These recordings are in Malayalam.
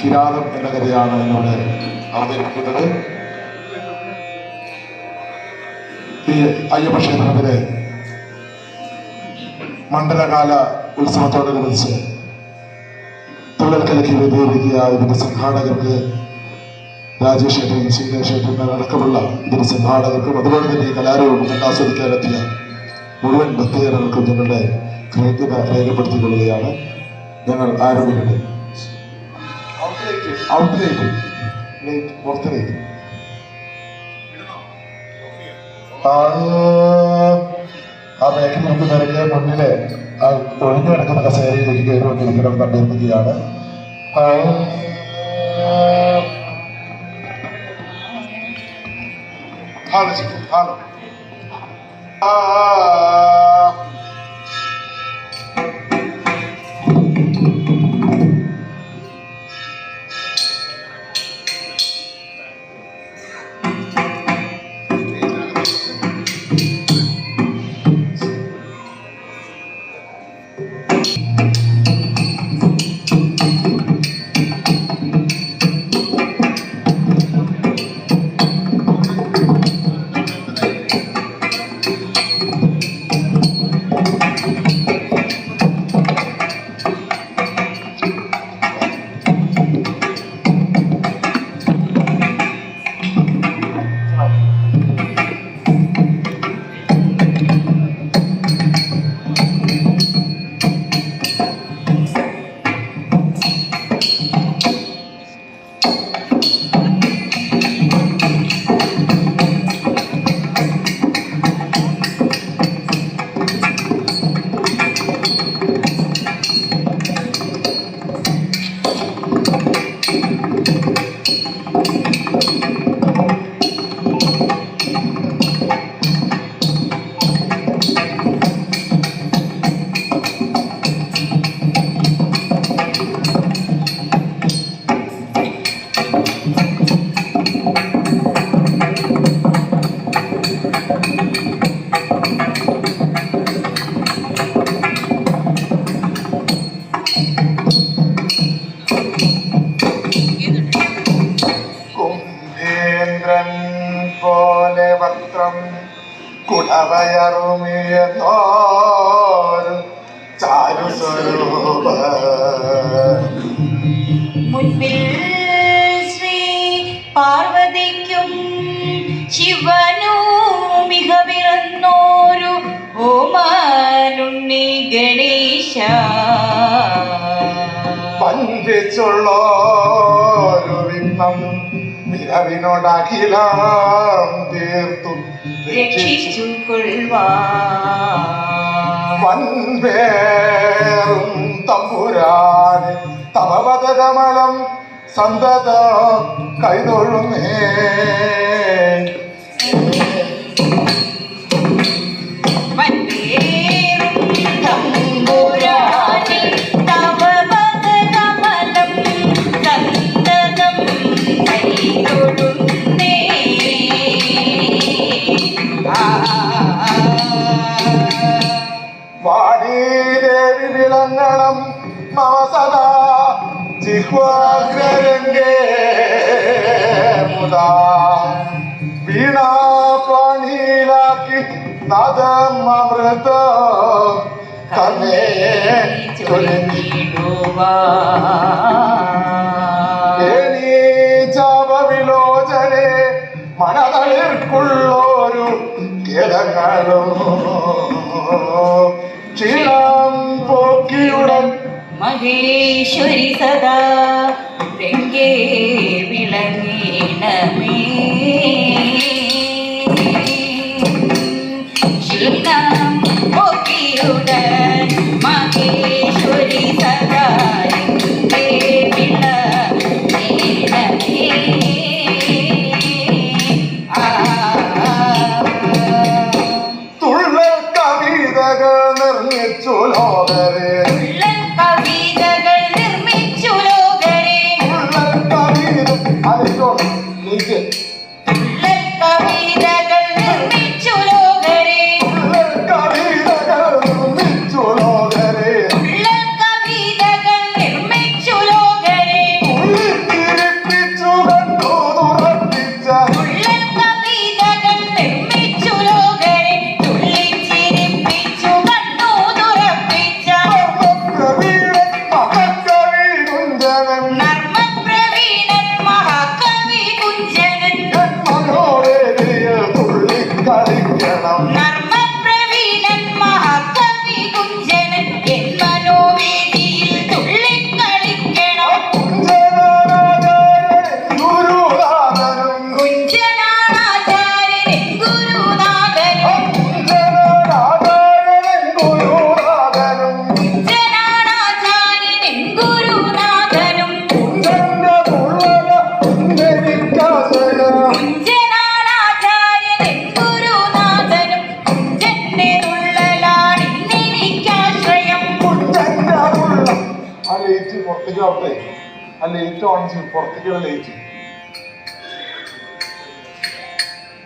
കിരാതം എന്ന കഥയാണ് എന്നോട് അവതരിപ്പിക്കുന്നത്. ഈ അയ്യപ്പ ക്ഷേത്രത്തിലെ മണ്ഡലകാല ഉത്സവത്തോടനുബന്ധിച്ച് തുള്ളൽക്കലയ്ക്ക് വേദിയൊരുക്കിയ ഇതിന്റെ സംഘാടകർക്ക് രാജേഷ് ഏട്ടൻ, ശ്രീലേഷ് ഏട്ടൻ അടക്കമുള്ള ഇതിന്റെ സംഘാടകർക്കും അതുപോലെ തന്നെ ഈ കലാരൂപം കണ്ടാസ്വദിക്കാനെത്തിയ മുഴുവൻ ഭക്തജനങ്ങൾക്കും ഞങ്ങളുടെ കൃതജ്ഞത രേഖപ്പെടുത്തിക്കൊള്ളുകയാണ്. ഞങ്ങൾ ആരംഭിക്കട്ടെ. ആ ബാക്കിൽ നിൽക്കുന്നവരൊക്കെ മുന്നിലെ ഒഴിഞ്ഞു കിടക്കുന്ന കസേരയിലേക്ക് കയറിക്കൊണ്ടിരിക്കണം എന്ന് അഭ്യർത്ഥിക്കുകയാണ്. ഹലോ പോലെ വക്രം കുടവയറുമിയെന്നോരു ചാരുസ്വരൂപ മുൻപിൽ ശ്രീ പാർവതിക്കും ശിവനും മിക പിറന്നോരു ഓമാനുണ്ണി ഗണേശ പഞ്ചുള്ളോരു വിഘ്നം നിലവിനോടഖിലം തീർത്തു രക്ഷിച്ചു കൊള്ളുവാൻ വൻപേറും തമ്പുരാന് തപവദകമലം സന്തത കൈതൊഴുന്നേ. വാണീദേവി വിളങ്ങണം മമ സദാ ജിഹ്വാഗ്രരംഗേ മുദാ വീണാപാണിയിലാക്കി നാദം അമൃത കർണേ വിലോചനെ മനതളിർക്കുള്ളൊരു കേടങ്ങളും ക്ഷീണം പോക്കിയുടൻ മഹേശ്വരി സദാ രംഗേ വിളങ്ങീണമേ. ക്ഷീണം പോക്കിയുടൻ മഹേശ്വരി സദാ രംഗേ വിളങ്ങീണമേ. നിർമ്മിച്ചു ലോകരെ കവിതകൾ നിർമ്മിച്ചു ലോകരെ കവിതകൾ നിർമ്മിച്ചു ലോകരെ കവിതകൾ നിർമ്മിച്ചു ലോകരെ കവിതകൾ നിർമ്മിച്ചു ലോകരെ ആ ലൈറ്റ് ഓൺ ചെയ്യും, പുറത്തേക്കുള്ള ലൈറ്റ്.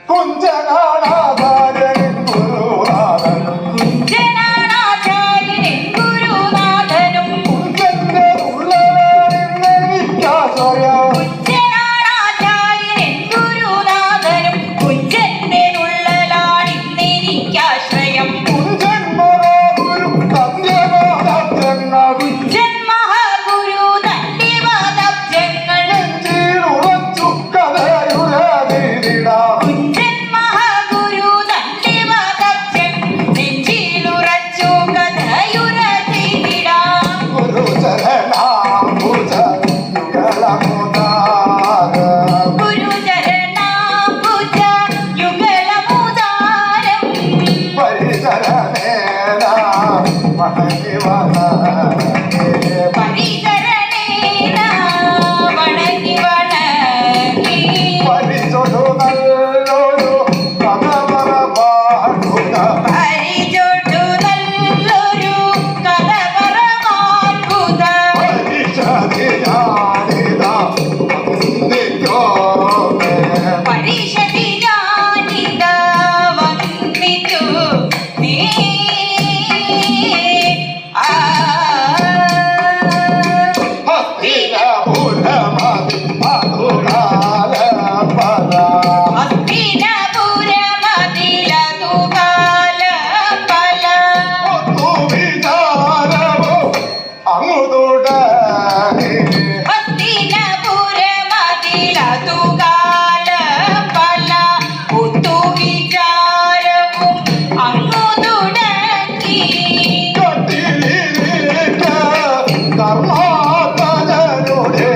കുഞ്ചനാണാചാര്യൻ ഗുരുനാഥനും കുഞ്ചനാണാചാര്യൻ ഗുരുനാഥനും കുഞ്ചന്റെ ഉള്ളവരിന്നെനിക്കാശ്രയം കുഞ്ചനാണാചാര്യൻ ഗുരുനാഥനും കുഞ്ചന്റെ ഉള്ളലാണിന്നെനിക്കാശ്രയം കുഞ്ചൻ മഹാഗുരു തന്റെ വാദാബ്ജങ്ങൾ കുഞ്ചൻ മഹാഗുരു തന്റെ വാദാബ്ജങ്ങൾ നെഞ്ചിൽ ഉറച്ചു കഥയുരതിരിടാം കുഞ്ചൻ മഹാഗുരു തന്റെ വാദാബ്ജൻ നെഞ്ചിലുറച്ചു കഥയുരതിരിടാം ഗുരുചരണാംബുജ യുഗളമുദാരം ഗുരുചരണാംബുജ യുഗളമുദാരം പരിചരണേന വണങ്ങി വണങ്ങി പരിചരണേന വണങ്ങി വണങ്ങി പരിചൊടു നല്ലൊരു കഥവറ പാടുക പരിചൊടു നല്ലൊരു കഥ പറമാർക്കുക പരിചതിയാണിതാ വന്ദിക്കോമേ പരിഷതി ഞാനിതാ വന്ദിച്ചു നീ ആ ഹസ്തിനപുരമതി മധുകാലപദ ഹസ്തിനപുരമതിലതു കാലം പല ഒത്തുവിചാരമോ അങ്ങുതുടനെ ഹസ്തിനപുരമതിലതു കാലം പല ഒത്തുവിചാരവും അങ്ങു തുടങ്ങി കട്ടിലിരിക്ക കർമാത്മജനുടെ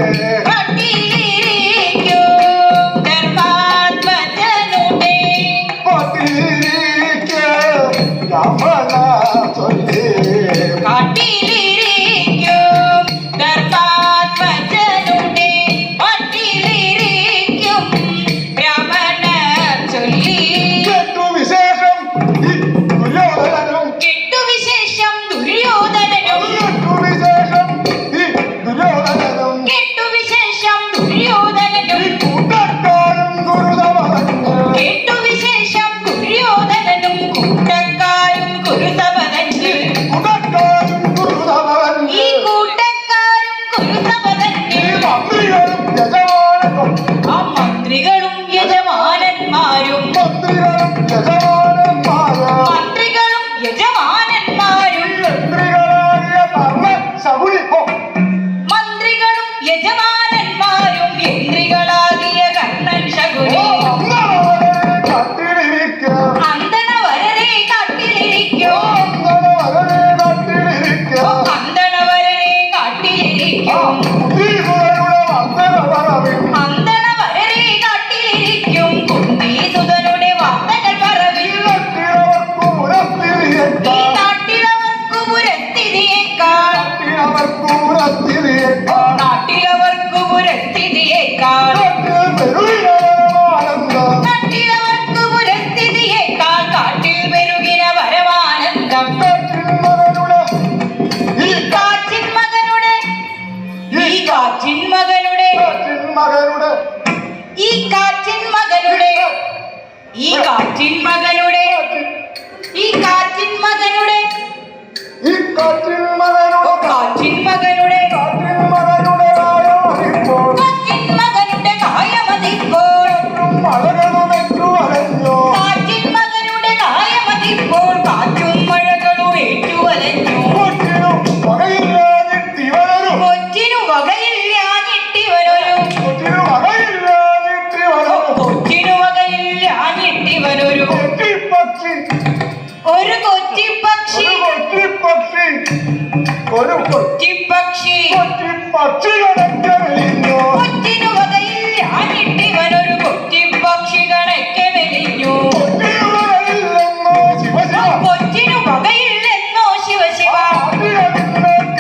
കട്ടിലിരിക്കും ധർമാത്മജനുടെ പട്ടിരിക്ക യമന ചൊല്ലി കാട്ടിലിരിക്കും ധർമാത്മജനുടെ പട്ടിലിരിക്കും രമണ ചൊല്ലി വിശേഷം ഈ ദുര്യോധനനും കെട്ടുവിശേഷം ദുര്യോധനനും വിശേഷം ഈ ദുര്യോധനനും കെട്ടുവിശേഷം ദുര്യോധനനും കൂട്ടക്കാരും ഗുരുതമഞ്ഞ് കെട്ടുവിശേഷം ദുര്യോധനനും കൂട്ടക്കാരും കുരുസവതന്നിൽ കൂട്ടക്കാരും ഗുരുതമഞ്ഞ് ഈ കൂട്ടക്കാരും കുരുസവതന്നിൽ മന്ത്രികളും യജമാനനും ആ മന്ത്രികളും യജമാനന്മാരും മന്ത്രികളും യജമാനന്മാരും മന്ത്രികളും യജമാനന്മാരും മന്ത്രികളായ കർമ്മ ശകുനി മന്ത്രികളും യജമാനന്മാരും യന്ത്രികളാകിയ കർണൻ ശകുനി കട്ടിലിരിക്കാം അന്തണവരരെ കാട്ടിലിരിക്കോ കട്ടിലിരിക്കാം അന്തണവരരെ കാട്ടിലിരിക്കും അന്തണവരരെ കാട്ടിലിരിക്കും കുന്തീസുതരുടെ വാർത്തകൾ പറവിൽ ഈ നാട്ടിലവർക്കു പുരസ്ഥിതിയേക്കാൾ നാട്ടിലവർക്കു പുരസ്ഥിതിയേക്കാൾ നാട്ടിലവർക്കു പുരസ്ഥിതിയേക്കാൾ കാട്ടിൽ പെരുകിന പരമാനന്ദം ഈ കാറ്റിൻ മകനുടെ ഈ കാറ്റിൻ മകനുടെ ഈ കാറ്റിൻ മകനുടെ ഈ കാറ്റിൻ മകനുടെ ഈ കാറ്റിൻ മകനുടെ കാറ്റിൻ മകനുടെ കാറ്റിൻ മകനുടെ കായമതിപ്പോൾ കാറ്റിൻ മകനുടെ കായമതിപ്പോൾ കാറ്റും മഴകളും ഏറ്റുവലഞ്ഞു കൊച്ചിനു വകയില്ലാഞ്ഞിട്ടിവനൊരു കൊച്ചിനു വകയില്ലാഞ്ഞിട്ടിവനൊരു ഒരു കൊച്ചിപ്പക്ഷി ഒരു കൊച്ചിപ്പക്ഷി പക്ഷികളൊക്കെ വിളിഞ്ഞു കൊച്ചിനു വകയില്ലാഞ്ഞിട്ടിവനൊരു കൊച്ചിപ്പക്ഷി കണക്കെ വെലിഞ്ഞു കുട്ടികളില്ലെന്നോ ശിവശിവ കൊച്ചിനു വകയില്ലെന്നോ ശിവശിവ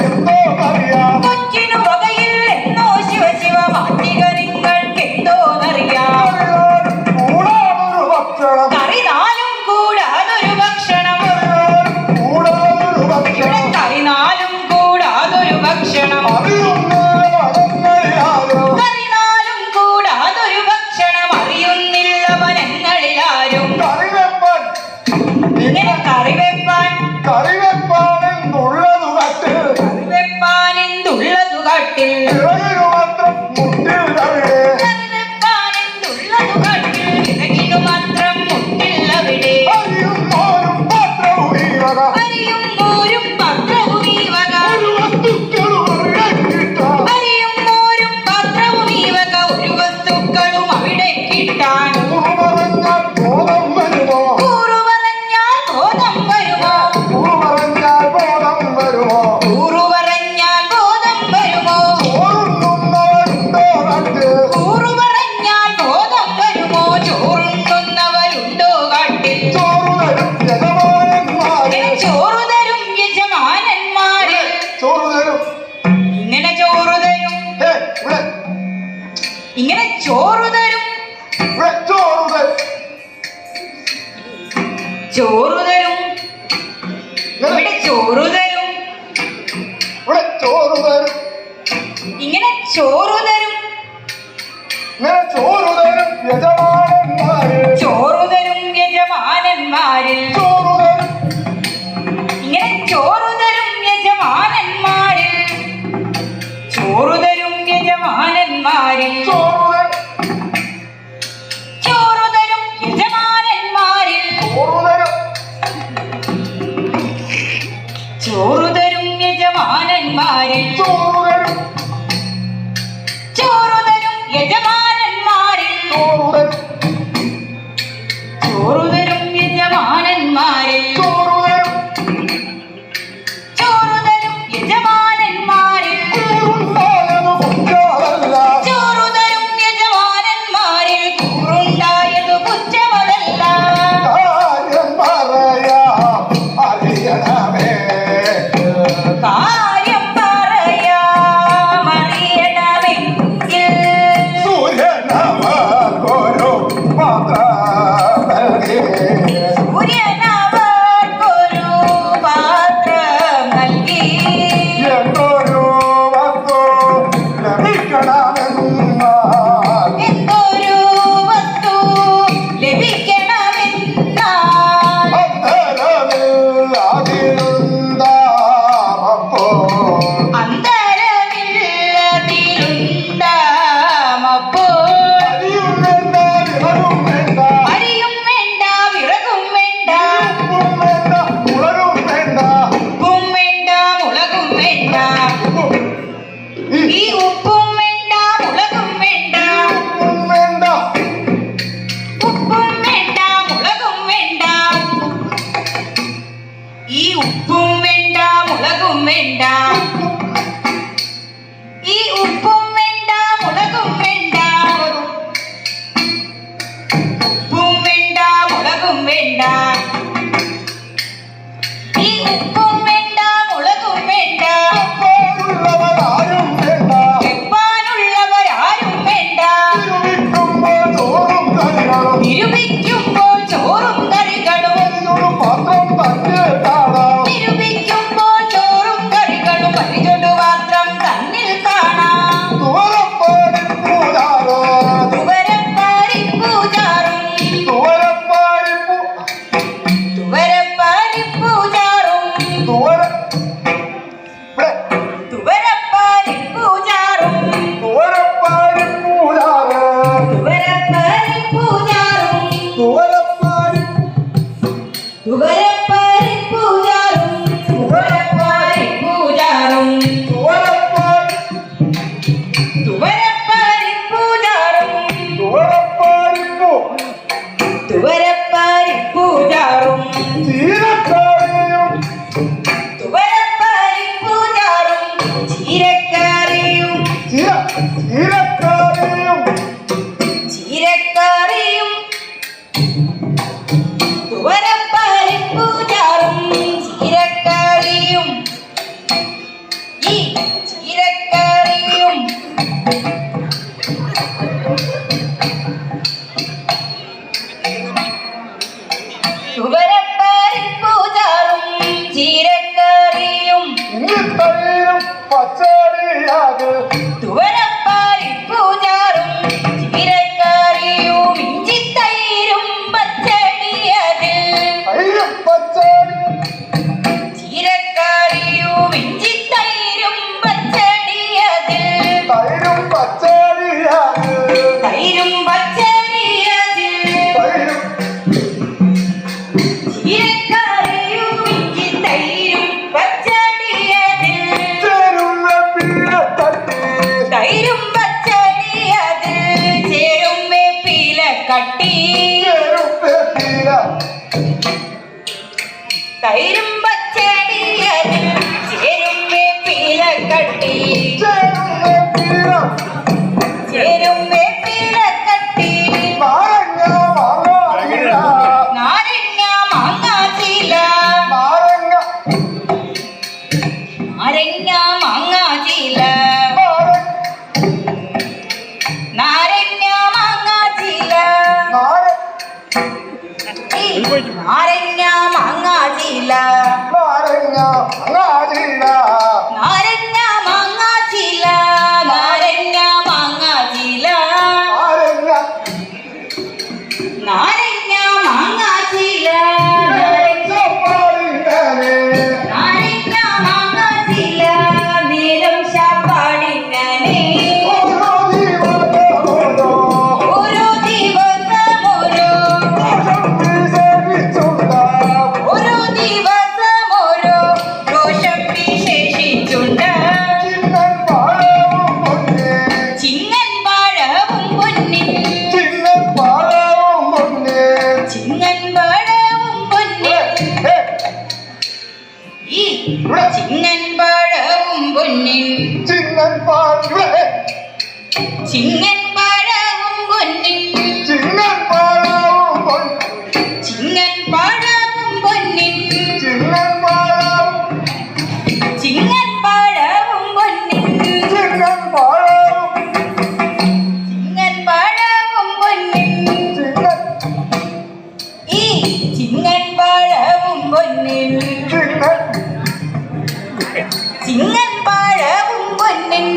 എന്തോ അറിയാം കൊച്ചിനു വകയില്ലെന്നോ ശിവശിവ മാറ്റിക നിങ്ങൾക്കെന്തോന്നറിയാം കൂടാതൊരു ഭക്ഷണം കറി നാലും കൂടാതൊരു ഭക്ഷണം കൂടാതൊരു ഇവിടെ ഭക്ഷണം കറി നാലും കൂടാതൊരു ഭക്ഷണം അതിലൊന്ന് വിറകിനു മാത്രം മുട്ടില്ലവിടെ. കറുപ്പാനെന്നുള്ളതു കണ്ടിൽ വിറകിനു മാത്രം മുട്ടില്ലവിടെ. അരിയും മോരും പാത്രവും ഈ വക. അരിയും മോരും പത്രവും ഈ വക. ഒരു വസ്തുക്കളും അവിടെ കിട്ടാൻ. അരിയും മോരും പത്രവും ഈ വക. ഒരു വസ്തുക്കളും അവിടെ കിട്ടാൻ. കൂറു പറഞ്ഞാൽ ബോധം വരുമോ? കൂറു പറഞ്ഞാൽ ബോധം വരുമോ? കൂറു പറഞ്ഞാൽ ബോധം വരുമോ? കൂറു പറഞ്ഞാൽ ബോധം വരുമോ? ചോറുണ്ണുന്നവരുണ്ടോ നാട്ടിൽ? കൂറു പറഞ്ഞാൽ ബോധം വരുമോ? ചോറുണ്ണുന്നവരുണ്ടോ കാട്ടിൽ? ചോറ് തരും യജമാനന്മാര്. ചോറു തരും യജമാനന്മാര്. ചോറ് തരും. ഇങ്ങനെ ചോറു തരും. ഇവിടെ ഇങ്ങനെ ചോറു തരും. ഇവിടെ ചോറ് തരും. ചോറു തരും. ഇവിടെ ചോറു തരും. ഇവിടെ ചോറ് തരും. ഇങ്ങനെ ചോറു തരും. ഇങ്ങനെ ചോറ് തരും യജമാനന്മാര്. ചോറു തരും യജമാനന്മാരിൽ. ചോറ് തരും. ഇങ്ങനെ ചോറു തരും യജമാനന്മാരിൽ. ചോറു തരും യജമാനന്മാരിൽ. ചോറ് തരും. ചോറു തരും യജമാനന്മാരിൽ. ചോറ് തരും. ചോറു തരും യജമാനന്മാരിൽ. ചോറ് തരും. ചോറു തരും യജമാനന്മാരിൽ. ചോറ് തരും. ചോറു തരും യജമാനന്മാരിൽ. ചോറ് തരും. ചോറു തരും യജമാനന്മാരിൽ. കൂറുണ്ടായത് കുറ്റാലല്ല. ചോറു തരും യജമാനന്മാരിൽ. കൂറുണ്ടായത് കുറ്റമതല്ല. കാര്യം പറയാം അറിയണമേ. കാര്യം പറയാമറിയണമെങ്കിൽ സൂര്യനവർക്കൊരു പാത്രം നൽകി. സൂര്യനവർക്കൊരു പാത്രം നൽകി. എന്തൊരു വസ്തു ലഭിക്കണമെന്നാൽ എന്തൊരു വസ്തു ലഭിക്കണമെന്നാൽ അന്തരമിൽ അതിരുണ്ടാമപ്പോൾ അന്തരമില്ലതിരുണ്ടാമപ്പോൾ അരിയും വേണ്ട വിറകും വേണ്ട. അരിയും വേണ്ട വിറകും വേണ്ട. ഉപ്പും വേണ്ട മുളകും വേണ്ട. ഉപ്പും വേണ്ട മുളകും വേണ്ട. ഈ ഈ ഉപ്പും വേണ്ട മുളകും വേണ്ട. ഉപ്പും വേണ്ട. ഉപ്പും വേണ്ട മുളകും വേണ്ട. ഈ ഉപ്പും വേണ്ട മുളകും വേണ്ട. ഈ ഉപ്പും വേണ്ട മുളകും വേണ്ട. ഉപ്പും വേണ്ട മുളകും വേണ്ട. ഈ ഉപ്പും വേണ്ട മുളകും വേണ്ട. ഉള്ളവരാരും വേണ്ട. വെപ്പാനുള്ളവരാരും വേണ്ട. തിരുവിക്കുമ്പോൾ ചോറും കറികളും നിരൂപിക്കുമ്പോൾ ചോറും കറികളും. ഒരു പാത്രം തന്നെ കാണാം. നിരൂപിക്കുമ്പോൾ ചോറും കറികളും പരിചൊടു പാത്രം തന്നിൽ കാണാം. തുവരപ്പാടിപ്പൂജാരോ. തുവരപ്പാരിപ്പൂജാറും. തുവരപ്പാടിപ്പൂ. തുവരപ്പാരിപ്പൂജാറും. തുവര. ഇവിടെ തുവരപ്പാരിപ്പൂജാറും. തുവരപ്പാടിപ്പൂജാരോ. തുവരപ്പാരിപ്പൂജാറും. തുവരപ്പാടി. തുവരപ്പാരിപ്പൂജാറും. തുവരപ്പാരിപ്പൂജാറും. തുവരപ്പാടി. തുവരപ്പാരിപ്പൂജാറും. തുവരപ്പാടിപ്പൂ. തുവരപ്പാരിപ്പൂജാറും. ചീരക്കറിയും തുവരപ്പാരിപ്പൂജാറും. ചീരക്കറിയും. ചീരക്കറിയും ചീരക്കറിയും. തുവരപ്പാരിപ്പൂജാറും. ചീരക്കറിയും. ഈ ചീരക്കറിയും. തുവരപ്പാരിപ്പൂജാറും. ചീരക്കറിയും. ഇന്നിത്തൈരും പച്ചടിയാകെ. തുവരപ്പാരിപ്പൂജാറും. തൈരും പച്ചടി അതിൽ ചേരും വേപ്പില കട്ടി തൈരും പച്ചടി അതിൽ ചേരും വേപ്പില കട്ടി ചേരും വേപ്പില കട്ടി നാരങ്ങ മാങ്ങ ചീല നാരങ്ങ മാങ്ങ ചീല നാരങ്ങ മാങ്ങ ചീല നാരങ്ങ മാങ്ങ ചീല നാരങ്ങ മാങ്ങ ചീല നാരങ്ങ മാങ്ങ ചീല നാരങ്ങ മാങ്ങ ചീല നാരങ്ങ മാങ്ങ ചീല നീലം ശാപ്പാടിങ്ങനെ ഓരോ ദിവസം ഓരോ ദിവസം ഓരോ ദോഷം വിശേഷിച്ചുണ്ട് ചിങ്ങൻ പാഴവും പൊന്നിൻ ചിങ്ങൻ പാഴവും പൊന്നിൻ ഈ ചിങ്ങൻ പാഴവും പൊന്നിൻ ചിങ്ങൻ പാഴവും പൊന്നിൻ ചിങ്ങൻ പാഴവും പൊന്നിൻ ചിങ്ങൻ പാഴവും പൊന്നിൻ ചിങ്ങൻ പാഴവും പൊന്നിൻ ഈ ചിങ്ങൻ പാഴവും പൊന്നിൻ ചിങ്ങൻ പാഴവും പൊന്നിൻ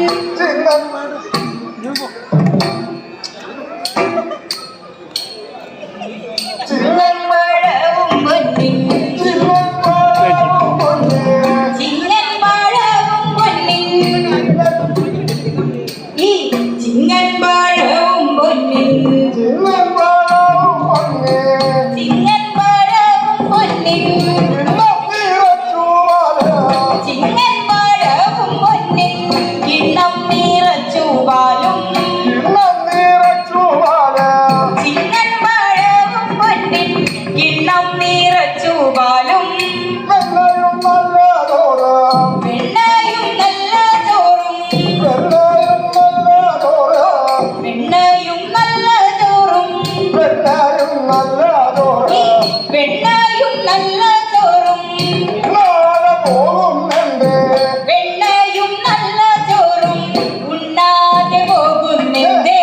ചിങ്ങൻ പാഴവും പൊന്നിൻ ചിങ്ങൻ പാഴവും പൊന്നിൻ ഈ ചിങ്ങൻ പാഴവും പൊന്നിൻ ചിങ്ങൻ പാഴവും പൊന്നിൻ ചിങ്ങൻ പാഴവും പൊന്നിൻ കിണ്ണം നിറച്ചു പാലും ചിങ്ങൻ പാഴവും പൊന്നിൻ കിണ്ണം നിറച്ചു പാലും വെണ്ണയും നല്ല ചോറും വെണ്ണയും നല്ല ചോറും ഈ വെണ്ണയും നല്ല ചോറും വെണ്ണയും നല്ല ചോറും ഉണ്ണാതെ പോകുന്നെന്തേ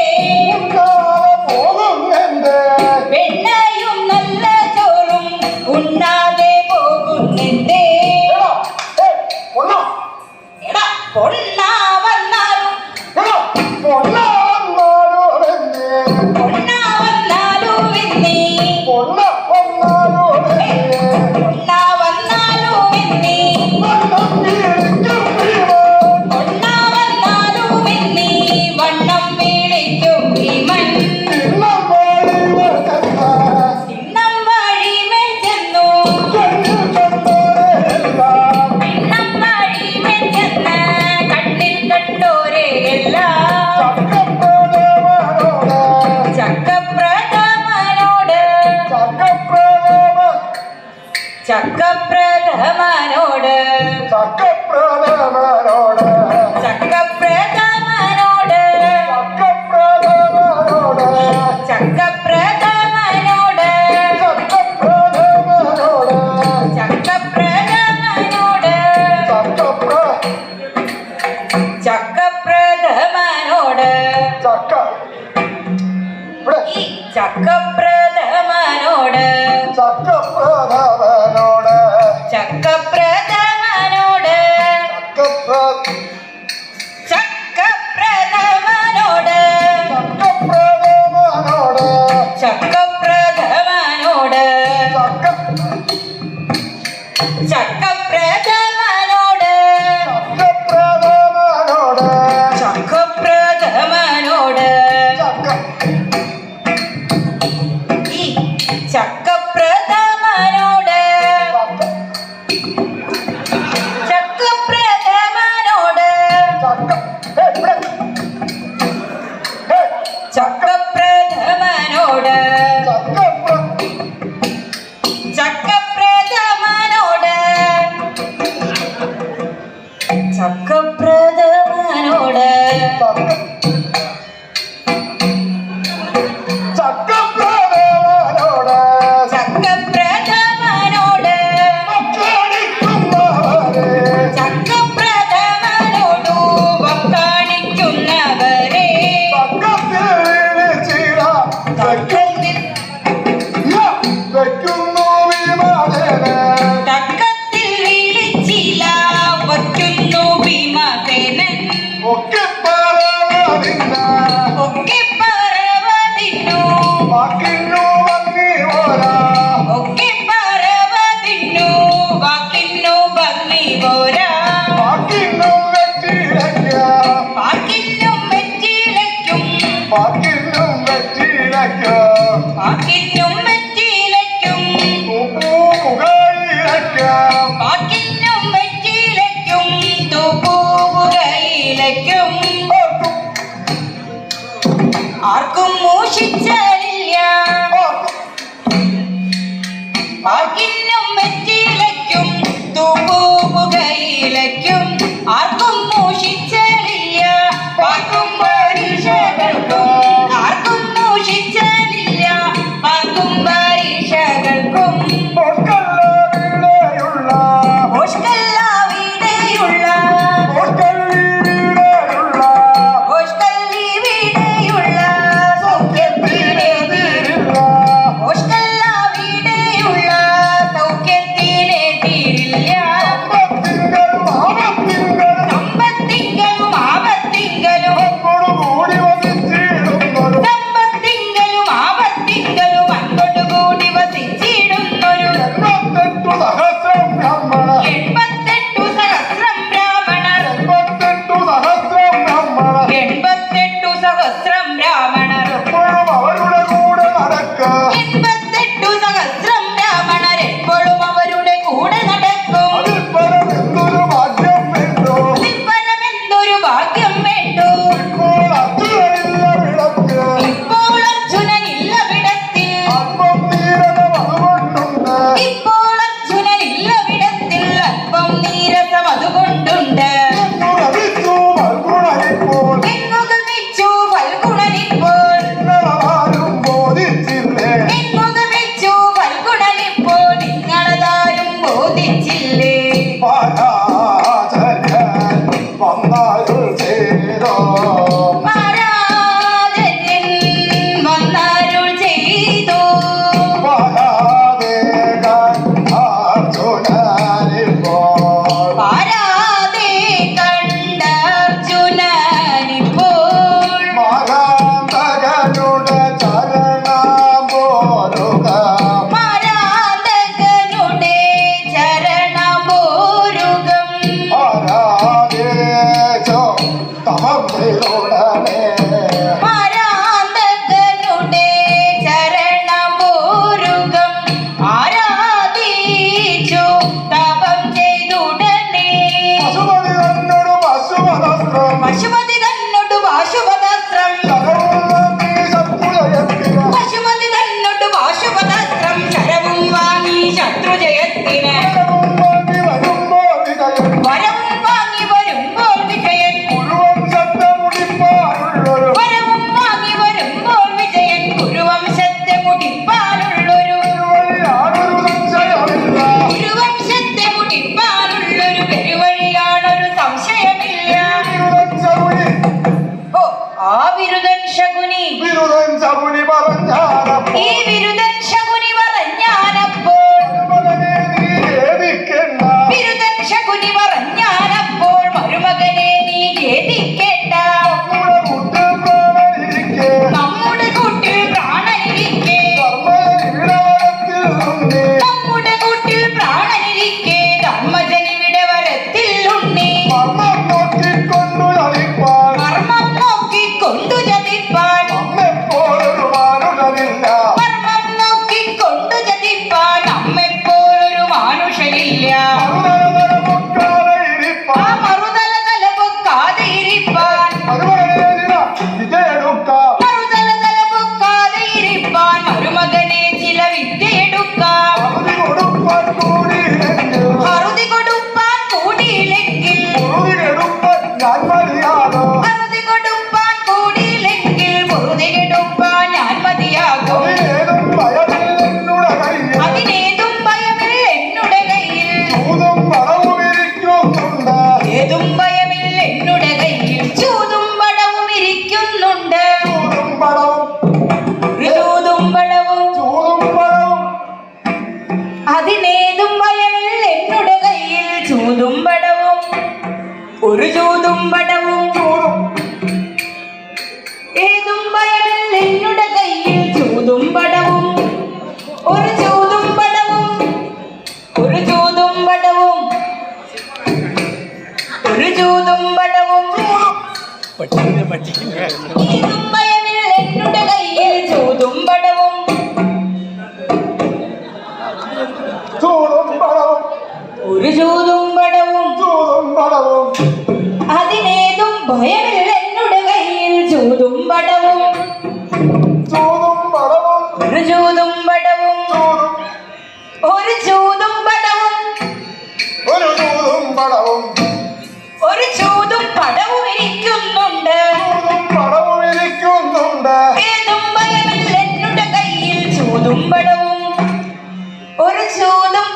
വെണ്ണയും നല്ല ചോറും ഉണ്ണാതെ പോകുന്നെന്തേ എടാ പൊണ്ണാ വന്നാലും പൊണ്ണാ വന്നാലും എന്നീ പൊണ്ണാ വന്നാലും എന്നീ പൊണ്ണാ വന്നാലും എന്നീ വണ്ണം വിളിക്കും ഭീമൻ ചിന്നം വഴിമേൽ ചെന്നു ചിന്നം വഴിമേൽ ചെന്ന് കണ്ണിൽ കണ്ടോരെ എല്ലാം ചക്കപ്രഥമനോട് ചക്കപ്രഥമനോട് ചക്കപ്രഥമനോട് ചക്കപ്രഥമനോട് ചക്കപ്രഥമനോട് ചക്കപ്രഥമനോട് ഈ ചക്കപ്രഥമനോട് ചക്കപ്രഥമനോട് ചക്കപ്രഥമനോട് ചക്കപ്രഥമനോട് ചക്കപ്രഥമനോട് ചക്കപ്രഥമനോട് ഈ ചക്കപ്രഥമനോട് ചക്കപ്രഥമനോട് ചക്കപ്രഥമനോട് ചക്കപ്രഥമനോട് ചക്കപ്രഥമനോട് ചക്കപ്രഥമനോടു വക്കാണിക്കുന്നവരെ തക്കത്തിൽ വിളിച്ചില്ല വയ്ക്കുന്നു ഭീമസേനൻ ഒക്കെ പറവതിന്നു ഒക്കെ പറവതിന്നു വാക്കിന്നു ഭംഗി പോരാ വാക്കിന്നും വെറ്റിലയ്ക്കും വാക്കിന്നും വെറ്റിലയ്ക്കും വാക്കിന്നും വെറ്റിലയ്ക്കും തൂപ്പുകയിലയ്ക്കും ആർക്കും മൂഷിച്ചലില്ല വാക്കിന്നും വെറ്റിലയ്ക്കും തൂപ്പുകയിലയ്ക്കും ആർക്കും മൂഷിച്ചലില്ല വാക്കും പരീക്ഷകൾക്കും ആർക്കും മൂഷിച്ചലില്ല വാക്കും പരീക്ഷകൾക്കും നമ്മെപ്പോലൊരു മാനുഷരില്ല. ഒരു ചൂതും പടവും ഒരു ചൂതും പടവും ഒരു ചൂതും പടവും ഇതും ഭയമില്ല എന്നുടെ കയ്യിൽ ചൂതും പടവും ഒരു ചൂതും പടവും അതിനേതും ഭയമില്ല എന്നുടെ കയ്യിൽ ചൂതും പടവും ഒരു ചൂതും പടവും ഒരു ചൂതും പടവും ഒരു ചൂതും പടവും ഇരിക്കുന്നുണ്ട് ഏതും ഭയമില്ല എന്നുടെ കയ്യിൽ ചൂതും പടവും ഒരു ചൂതും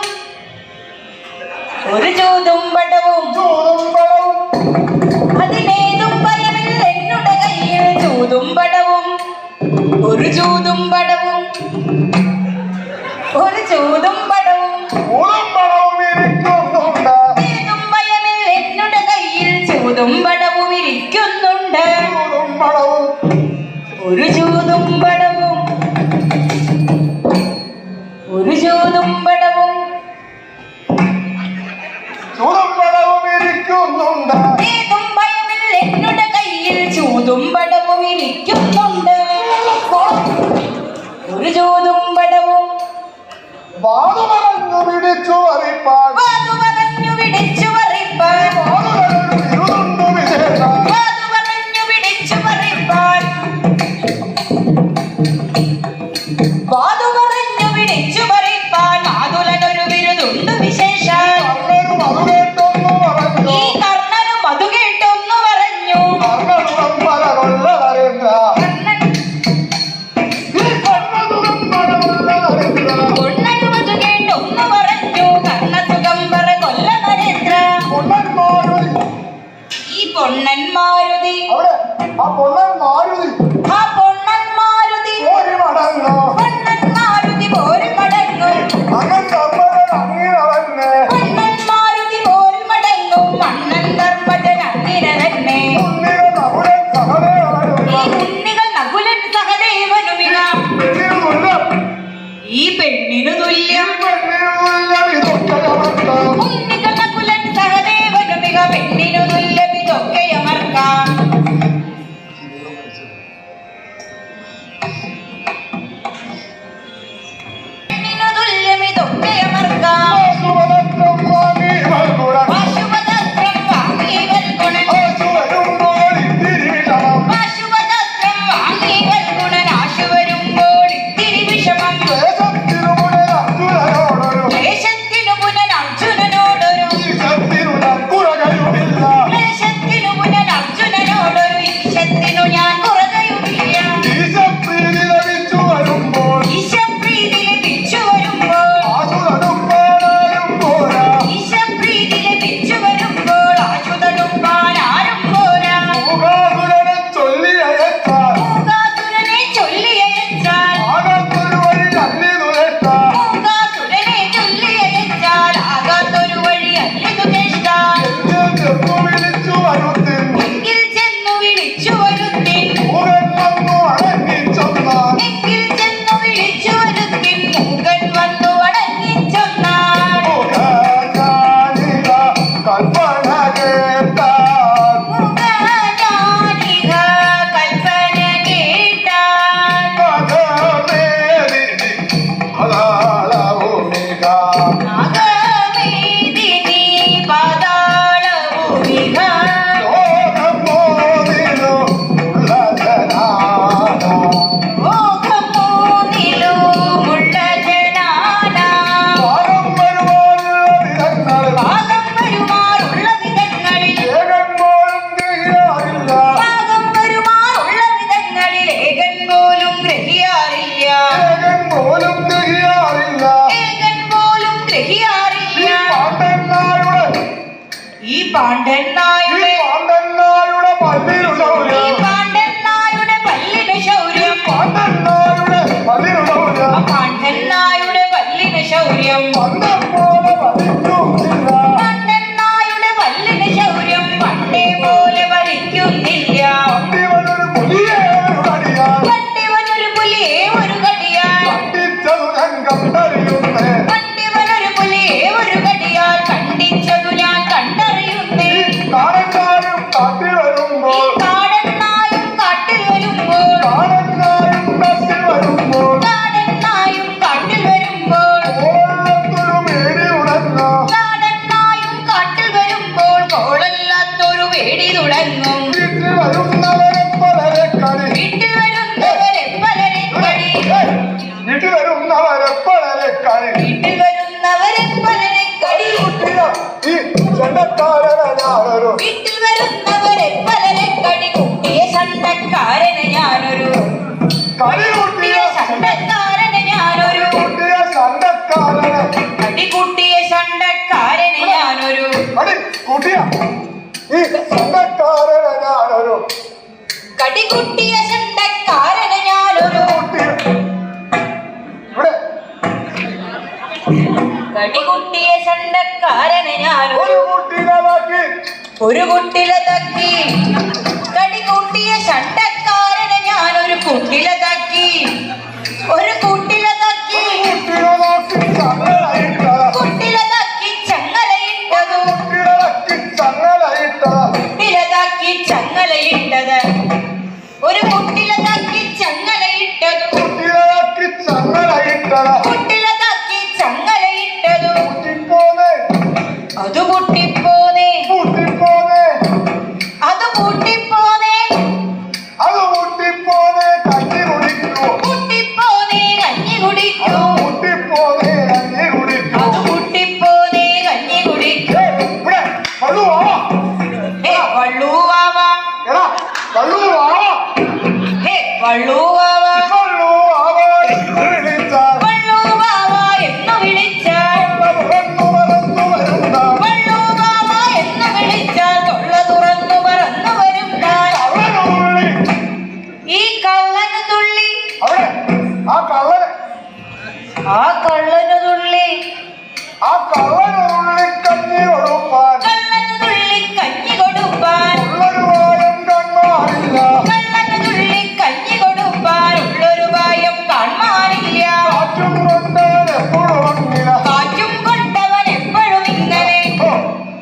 പടവും അതിനേതും ഭയമില്ല എന്നുടെ കയ്യിൽ ചൂതും പടവും ഒരു ചൂതും പടവും ഒരു ചൂതും പടവും ഏതും ഭയമില്ല എന്നുടെ കയ്യിൽ ചൂതും പടവും ഇരിക്കുന്നുണ്ട് ഒരു ചൂതും പടവും ഒരു ചൂതും പടവും ഏതും ഭയമില്ല എന്നുടെ കയ്യിൽ ചൂതും പടവും ഇരിക്കുന്നുണ്ട് ഒരു ചൂതും പടവും വാതു പറഞ്ഞു പിടിച്ചു അറിയിപ്പാൻ വാതു പറഞ്ഞു പിടിച്ചു പറിപ്പാൻ വാതു പറഞ്ഞു പിടിച്ചു പറിപ്പാൻ വാതു പറഞ്ഞു പിടിച്ചു പറിപ്പാൻ മാതുലനൊരു ബിരുദുണ്ട് വിശേഷം ഈ കർണനും അത് കേട്ടൊന്നു പറഞ്ഞു പൊണ്ണനും അത് കേട്ടൊന്നു പറഞ്ഞു കർണസുഖം പറ കൊല്ല നരേന്ദ്ര ഈ പൊണ്ണൻ മാരുതി ആ പൊണ്ണൻ മാരുതി പൊണ്ണൻ മാരുതി പോരും മടങ്ങും പൊണ്ണൻ മാരുതി പോരും മടങ്ങും മണ്ണൻ ധർമ്മജൻ അങ്ങനെ തന്നെ ഈ ഉണ്ണികൾ നകുലൻ സഹദേവനുമിക ഈ പെണ്ണിനു തുല്യം ഉണ്ണികൾ നകുലൻ സഹദേവനുമിക പെണ്ണിനു തുല്യം ഇതൊക്കെ അമർക്കാം കടികൂട്ടിയ ശണ്ടക്കാരന് ഞാനൊരു കടികൂട്ടിയ ശണ്ടക്കാരന് ഞാനൊരു കടികുട്ടിയ ശണ്ടക്കാരന് ഞാനൊരു കടികുട്ടിയ ശണ്ടക്കാരന് ഞാനൊരു ഒരു കുട്ടില തക്കി കടികൂട്ടിയ ശണ്ടക്കാരന് ഞാനൊരു കുട്ടില തക്കി ഒരു കുട്ടില തക്കി കുട്ടില തക്കി ചങ്ങലയിട്ടതു കുട്ടില തക്കി ചങ്ങലയിട്ടത് ഒരു കുട്ടില തക്കി ചങ്ങലയിട്ടതു കുട്ടില തക്കി ചങ്ങലയിട്ടതു അത് പൊട്ടിപ്പോനെ അത് പൊട്ടിപ്പോനെ പൊട്ടിപ്പോനെ കഞ്ഞി കുടിക്കൂ അത് പൊട്ടിപ്പോനെ കഞ്ഞി കുടിക്കൂ ഹേ വള്ളുവാവ ഹേ വള്ളുവാവ വള്ളുവാവ എന്ന് വിളിച്ചാൽ വള്ളുവാവ എന്ന് വിളിച്ചാൽ തൊള്ള തുറന്നു പറന്നു വരും താൻ ഈ കള്ളന് തുള്ളി ആ കള്ളന് തുള്ളി കഞ്ഞി കൊടുപ്പാൻ കള്ളന് തുള്ളി കഞ്ഞി കൊടുപ്പാൻ കള്ളന് തുള്ളി കഞ്ഞി കൊടുപ്പാൻ ഉള്ളൊരു ഭയം കാണാനില്ല കാറ്റും കൊണ്ടവൻ എപ്പോഴും ഇങ്ങനെ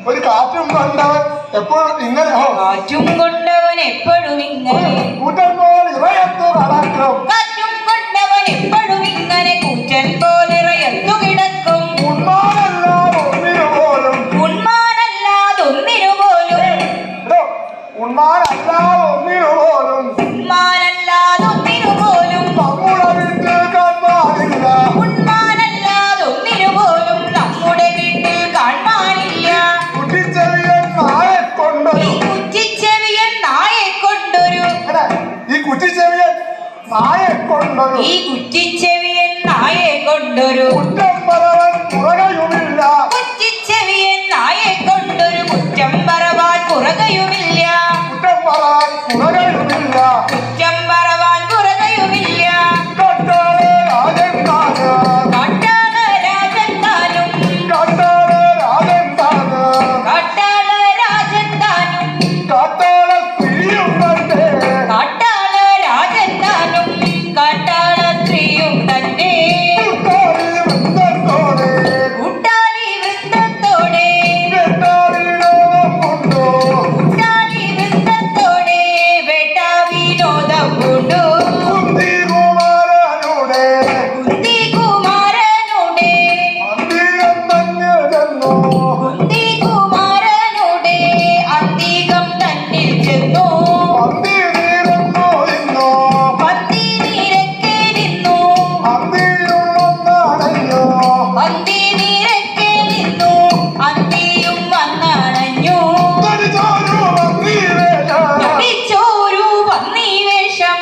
ഒരു കാറ്റും കൊണ്ടവൻ എപ്പോഴും ഇങ്ങനെ കാറ്റും കൊണ്ടവൻ എപ്പോഴും ഇങ്ങനെ കൂട്ടൻ പോലെ ഇവയത്തു കടക്കും കാറ്റും കൊണ്ടവൻ എപ്പോഴും ഇങ്ങനെ കൂറ്റൻ പോലെ ഇറയത്തു കിടക്കും ഉന്മാനല്ലാതെ ഒന്നിനു പോലും ഉന്മാനല്ലാതൊന്നിനു പോലും ഉന്മാനല്ലാതെ ഒന്നിനു പോലും ഉന്മാനല്ലാതൊന്നിനു പോലും നമ്മുടെ വീട്ടിൽ കാണാനില്ല ഉന്മാനല്ലാതൊന്നിനു പോലും നമ്മുടെ വീട്ടിൽ കാണാനില്ല കുട്ടിച്ചെവിയൻ നായെ കൊണ്ടൊരു ഈ കുറ്റിച്ചെവിയൻ നായെ കൊണ്ടൊരു ഈ കുട്ടിച്ചെവിയൻ നായെ കൊണ്ടൊരു ഈ കുറ്റിച്ചെവിയൻ നായെ കൊണ്ടൊരു കുറ്റം പറവൻ പുറകയുമില്ല കുറ്റിച്ചെവിയൻ നായെ കൊണ്ടൊരു കുറ്റം പറവാൻ പുറകയുമില്ല കുറ്റം പറവൻ പുറകയുമില്ല കുറ്റം പറവാൻ പുറകയുമില്ല കട്ടാളെ രാജൻ താന് കാട്ടാള രാജൻ താനും കട്ടാളെ രാജൻ താന് കാട്ടാള രാജൻ താനും കാട്ടാള സ്ത്രീയും തന്നെ കാട്ടാള രാജൻ താനും കാട്ടാള സ്ത്രീയും തന്നെ കൂട്ടാളി വൃന്ദത്തോടെ കൂട്ടാളി വൃന്ദത്തോടെ കെട്ടാളി ലോകം കൊണ്ടു കൂട്ടാളി വൃന്ദത്തോടെ വേട്ട വിനോദം കൊണ്ടു കുന്തി കുമാരനുടെ കുന്തി കുമാരനുടെ അന്തിയം തന്നെ ചെന്നു കുന്തി കുമാരനുടെ അന്തികം തന്നിൽ ചെന്നു പന്തി നീരന്നു നിന്നു പന്തി നിരക്കെ നിന്നു അന്തിയുള്ളൊന്നണഞ്ഞു പന്തി നിരക്കെ നിന്നു അന്തിയും വന്നണഞ്ഞു ധരിച്ചോരു പന്തി വേഷം തടിച്ചോരു പന്നി വേഷം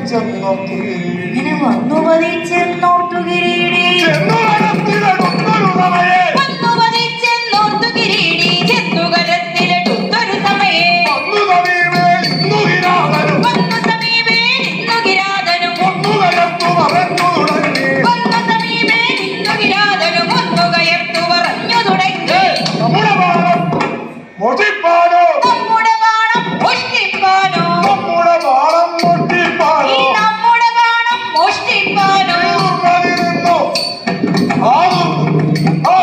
പതിച്ചെന്നോർത്തു ഇങ്ങനെ വന്നു പതിച്ചെന്നോർത്തു കിരീടി ചെന്നുകരത്തിലെടുത്തൊരു സമയേ വന്നു പതിച്ചെന്നോർത്തു കിരീടി ചെന്നുകരത്തിലെടുത്തൊരു സമയേ വന്നു സമീപേ ഇന്നു കിരാതനും വന്നു സമീപേ ഇന്നു കിരാതനും ഒന്നുകയർത്തു പറഞ്ഞു തുടങ്ങി വന്നു സമീപേ ഇന്നു കിരാതനും ഒന്നുകയർത്തു പറഞ്ഞു തുടങ്ങി നമ്മുടെ ബാണം മോഷിപ്പാനോ നമ്മുടെ ബാണം മോഷ്ടിപ്പാനോ നമ്മുടെ ബാണം മോഷ്ടിപ്പാനോ ഈ നമ്മുടെ ബാണം മോഷ്ടിപ്പാനോ ദുർമതി നിന്നു ആ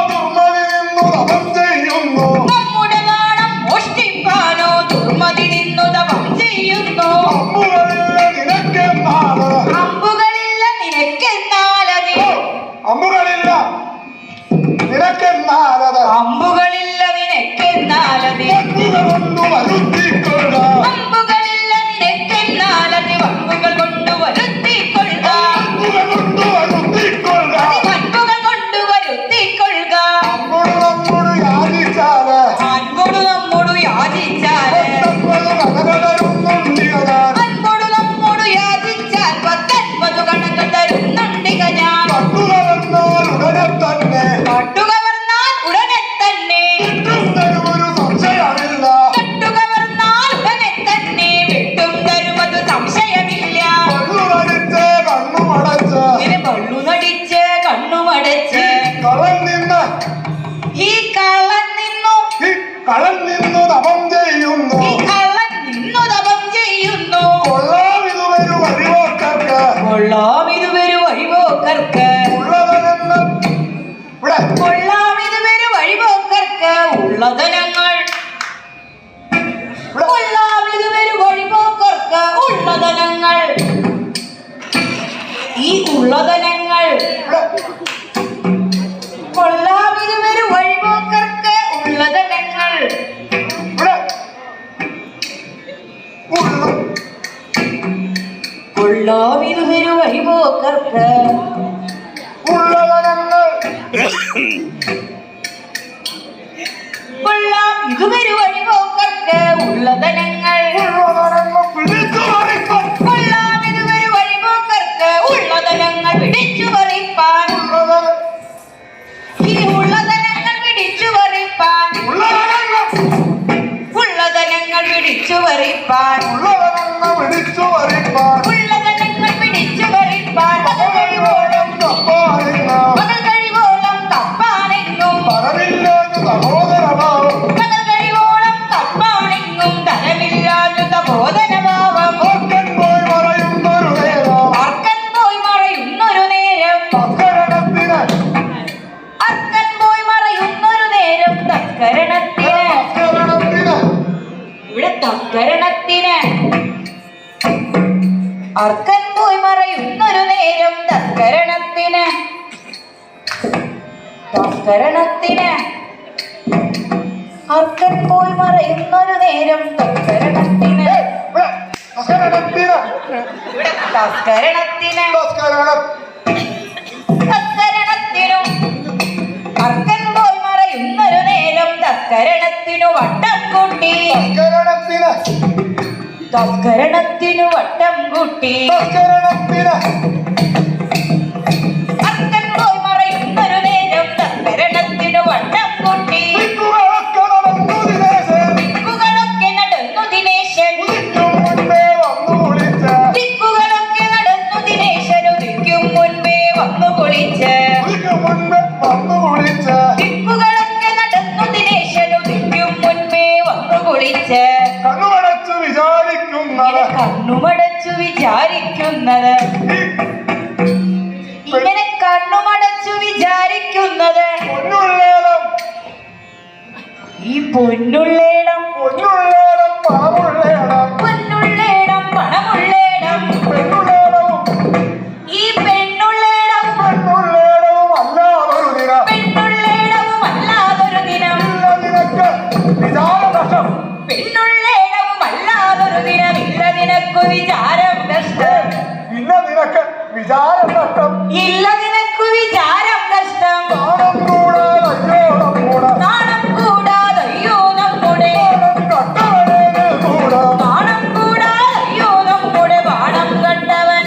ദുർമതി നിന്നു തപം ചെയ്യുന്നു നമ്മുടെ ബാണം മോഷ്ടിപ്പാനോ ദുർമതി നിന്നു തപം ചെയ്യുന്നു അമ്പുകളില്ല നിനക്കെന്നാണ് അമ്പുകളില്ല നിനക്കെന്നാലതി അമ്പുകളില്ല നിനക്കെന്നാലത് അമ്പുകളില്ല നിനക്കെന്നാലതി കൊണ്ടു വരുത്തിക്കൊള്ളുക അമ്പുകളില്ല നിനക്കെന്നാലതി വമ്പുകൾ കൊണ്ട് വരുത്തിക്കൊള്ളുക കൊണ്ടു വരുത്തിക്കൊള്ളുക വമ്പുകൾ കൊണ്ട് വരുത്തിക്കൊള്ളുക അമ്പോട് നമ്മോട് യാചിച്ചാല് അൻപോടു നമ്മോടു യാചിച്ചാല് കഥകളുന്നുണ്ടികളാണ് അൻപോടു നമ്മോടു യാചിച്ചാൽ 19 കണക്ക് തരുന്നുണ്ടിക ഞാൻ കട്ടുകളെന്നാൽ ഉടനെ തന്നെ കട്ടുകവർന്നാൽ ഉടനെ തന്നെ ചുറ്റും തരുമൊരു സംശയമില്ല കട്ടുകവർന്നാൽ ഉടനെ തന്നെ വിട്ടും തരുമത് സംശയമില്ല കണ്ണുമടിച്ച് കണ്ണുമടച്ച് ഇങ്ങനെ പള്ളു നടിച്ച് കണ്ണുമടച്ച് കളൻ നിന്ന് ഈ കള്ളൻ നിന്നു ഈ കളൻ നിന്നു തപം ചെയ്യുന്നു ഈ കള്ളൻ നിന്നു തപം ചെയ്യുന്നു കൊള്ളാം ഇതുവരു വഴിപോക്കർക്ക് കൊള്ളാം ഇതുവരെ വഴിപോക്കർക്ക് ഉള്ളതെന്ന് ഇവിടെ കൊള്ളാം ഇതുവരെ വഴിപോക്കർക്ക് ഉള്ളതനങ്ങൾ കൊള്ളാം ഇതുവരെ വഴിപോക്കർക്ക് ഉള്ളതനങ്ങൾ ഈ ഉള്ളതനങ്ങൾ കൊള്ളാം ഇതുവരെ വഴിപോക്കർക്ക് ഉള്ളതനങ്ങൾ ഇവിടെ ഉള്ള കൊള്ളാം ഇതുവരെ വഴിപോക്കർക്ക് ഉള്ളതനങ്ങൾ കൊള്ളാം ഇതുവരെ വഴിപോക്കർക്ക് ഉള്ളതനങ്ങൾ ഉള്ളതനങ്ങൾ പിടിച്ചു പറിക്കാൻ കൊള്ളാം ഇതുവരെ വഴിപോക്കർക്ക് ഉള്ളതനങ്ങൾ പിടിച്ചു പറിപ്പാൻ ഉള്ളതനങ്ങൾ ഈ ഉള്ളതനങ്ങൾ പിടിച്ചു പറിപ്പാൻ ഉള്ളതനങ്ങൾ ഉള്ളതനങ്ങൾ പിടിച്ചു പറിപ്പാൻ ഉള്ളതനങ്ങൾ പിടിച്ചു പറിക്കാൻ ഉള്ളതനങ്ങൾ പിടിച്ചു പറിപ്പാൻ പകൽ കഴിവോളം തപ്പാറില്ല പകൽ കഴിവോളം തപ്പാനെങ്ങും പറവില്ലാത്ത സഹോദരഭാവം പകൽ കഴിവോളം തപ്പാനെങ്ങും തരമില്ലാത്ത ബോധനഭാവം ഓർക്കൻ പോയി പറയുന്നൊരു നേരം അർക്കൻ പോയി മറയുന്നൊരു നേരം തക്കരണത്തിന് അർക്കൻ പോയി മറയുന്നൊരു നേരം തത്കരണത്തിന് തക്കരണത്തിന് ഇവിടെ തത്കരണത്തിന് അർക്കൻ പോയി മറയുന്നൊരു നേരം തത്കരണത്തിന് തത്കരണത്തിന് അർക്കൻ പോയി മറയുന്നൊരു നേരം തത്കരണത്തിന് ഇവിടെ തക്കരണത്തിന് ഇവിടെ തത്കരണത്തിന് തക്കരണം തത്കരണത്തിനും അർക്കൻ പോയി മറയുന്നൊരു നേരം തത്കരണത്തിനു വട്ടം കൂട്ടി തക്കരണത്തിന് തത്കരണത്തിനു വട്ടം കൂട്ടി തക്കരണത്തിന് അർക്കൻ പോയി മറയുന്നൊരു നേരം തത്കരണത്തിനു വട്ടം കൂട്ടി ദിക്കുകളൊക്കെ നടന്നു ദിനേശൻ ദിക്കുകളൊക്കെ നടന്നു ദിനേശൻ ഉദിക്കും മുൻപേ വന്നു വിളിച്ച ദിക്കുകളൊക്കെ നടന്നു ദിനേശൻ ഉദിക്കും മുൻപേ വന്നു കുളിച്ച് ഉദിക്കും മുൻപേ വന്നു വിളിച്ച ദിക്കുകളൊക്കെ നടന്നു ദിനേശൻ ഉദിക്കും മുൻപേ വന്നു കുളിച്ച് കണ്ണുമടച്ചു വിചാരിക്കുന്നത് കണ്ണുമടച്ചു വിചാരിക്കുന്നത് ഇങ്ങനെ കണ്ണുമടച്ചു വിചാരിക്കുന്നത് പൊന്നുള്ളേടം ഈ പൊന്നുള്ളേടം പൊന്നുള്ളേടം പണമുള്ളേടം പൊന്നുള്ളേടം പണമുള്ളേടം പെണ്ണുള്ളേടവും ഈ പെണ്ണുള്ളേടം പെണ്ണുള്ളേടവും അല്ലാതൊരു ദിനം പെണ്ണുള്ളേടവും അല്ലാതൊരു ദിനം ഇല്ല നിനക്ക് വിചാരനഷ്ടം പെണ്ണുള്ളേടവും അല്ലാതൊരു ദിനം ഇല്ല നിനക്കു വിചാരം കഷ്ടം ഇല്ല നിനക്ക് വിചാരനഷ്ടം ഇല്ല നിനക്കു വിചാരം കഷ്ടം നാണം കൂടാതെ അയ്യോ നമ്മുടെ നാണം കൂടാതയ്യോ നമ്മുടെ നാണം കട്ടവനേന് കൂടാ നാണം കൂടാതയ്യോ നമ്മുടെ ബാണം കണ്ടവൻ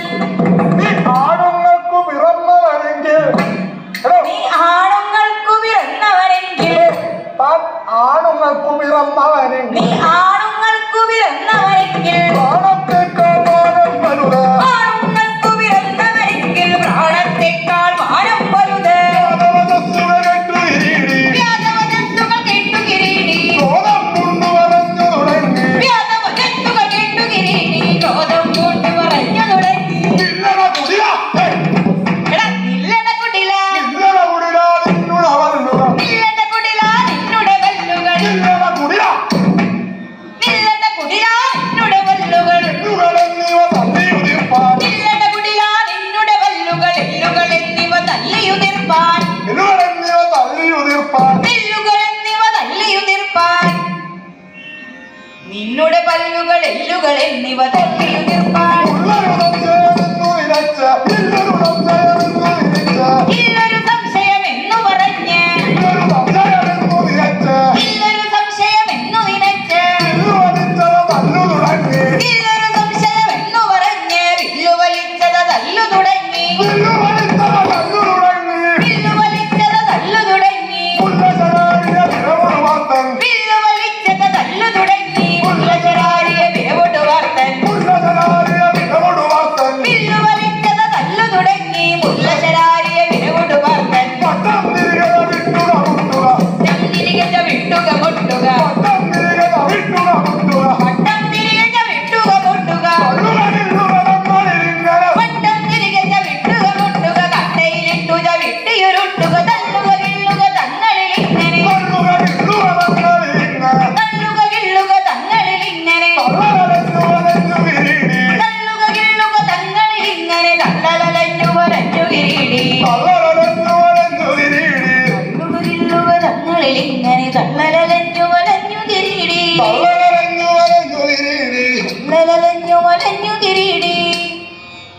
ആണുങ്ങൾക്കു പിറന്നവനെങ്കിൽ നീ ആണുങ്ങൾക്കു പിറന്നവനെങ്കിൽ പ്രാണത്തേക്കാൾ മാനം വലുത് ആണുങ്ങൾക്കു പിറന്നവനെങ്കിൽ പ്രാണത്തെക്കാൾ മാനം വലുത് വ്യാജവചസ്സുകൾ കേട്ടു കിരീടി വ്യാജവചസ്സുകൾ കേട്ടു കിരീടി ക്രോധം കൊണ്ടു പറഞ്ഞു തുടങ്ങി വ്യാജവചസ്സുകൾ കേട്ടു കിരീടി ക്രോധം കൊണ്ട് പറഞ്ഞു തുടങ്ങി നില്ലട കുടില എടാ നില്ലട കുടില നില്ലട കുടില നിന്നുട വല്ലുക നില്ലട കുടില നിന്നുടെ വല്ലുകൾ നില്ലട കുടില നില്ലട കുടില നിന്നുടെ വല്ലുകൾ എല്ലുകളെന്നിവ തല്ലിയുതിർപ്പാൻ നില്ലട കുടില നിന്നുടെ വല്ലുകൾ എല്ലുകൾ എന്നിവ തല്ലിയുതിർപ്പാൻ എല്ലുകളെന്നിവ തല്ലിയുതിർപ്പാൻ എല്ലുകൾ എന്നിവ തല്ലിയുതിർപ്പാൻ നിന്നുടെ പല്ലുകൾ എല്ലുകൾ എന്നിവ തല്ലിയുതിർപ്പാൻ ഉള്ളൊരു സംശയമെന്നു നിലച്ച ഇല്ലൊരു സംശയമെന്നു പറഞ്ഞ് ഇല്ലൊരു സംശയമെന്നു നിലച്ച ഇല്ലൊരു സംശയമെന്നു നിനച്ച് എല്ലുവലിച്ചവ തല്ലു തുടങ്ങി ഇല്ലൊരു സംശയമെന്നു പറഞ്ഞ് വില്ലു വലിച്ചത് തല്ലു തുടങ്ങി എല്ലുവലിച്ചവ തല്ലു തുടങ്ങി വില്ലു വലിച്ചത് തല്ലു തുടങ്ങി ഉല്ലസനാരിയ വിരമറുവാത്തൻ വില്ലു വലിച്ചത് തല്ലു തുടങ്ങി ഉള്ളശരാരിയ വിരവോട് വാർത്തൻ ഉല്ലസനാരിയ വിരമറുവാത്തൻ വില്ലു വലിച്ചത് തല്ലു തുടങ്ങി മുല്ലശരാരിയ വിരവോട് വാർത്തൻ പട്ടം തിരികെ വിട്ടുക മുട്ടുക പട്ടം തിരികെ വിട്ടുക മുട്ടുക പട്ടം തിരികെ വിട്ടുക മുട്ടുക പട്ടം തിരികെ വിട്ടുക മുട്ടുക പള്ളുകളിലുള്ളവങ്ങളിങ്ങനെ പട്ടം തിരികെ വിട്ടുക മുട്ടുക കട്ടയിലിട്ടുക വിട്ടിയുരുട്ടുക തല്ലുക കിള്ളുക തങ്ങളിലിങ്ങനെ പള്ളുകളിലുള്ളവങ്ങളിങ്ങനെ തല്ലുക കിള്ളുക തങ്ങളിലിങ്ങനെ പള്ളലഞ്ഞു വിരീടി തല്ലുക കിള്ളുക തങ്ങളിലിങ്ങനെ തള്ളലഞ്ഞു വരഞ്ഞു കിരീടി പള്ളലഞ്ഞു വിരീടി തല്ലുക കിള്ളുക തങ്ങളിലിങ്ങനെ തള്ളലഞ്ഞു വലഞ്ഞു കിരീടി പള്ളലഞ്ഞു വിരീടി തള്ളലഞ്ഞു വലഞ്ഞു കിരീടി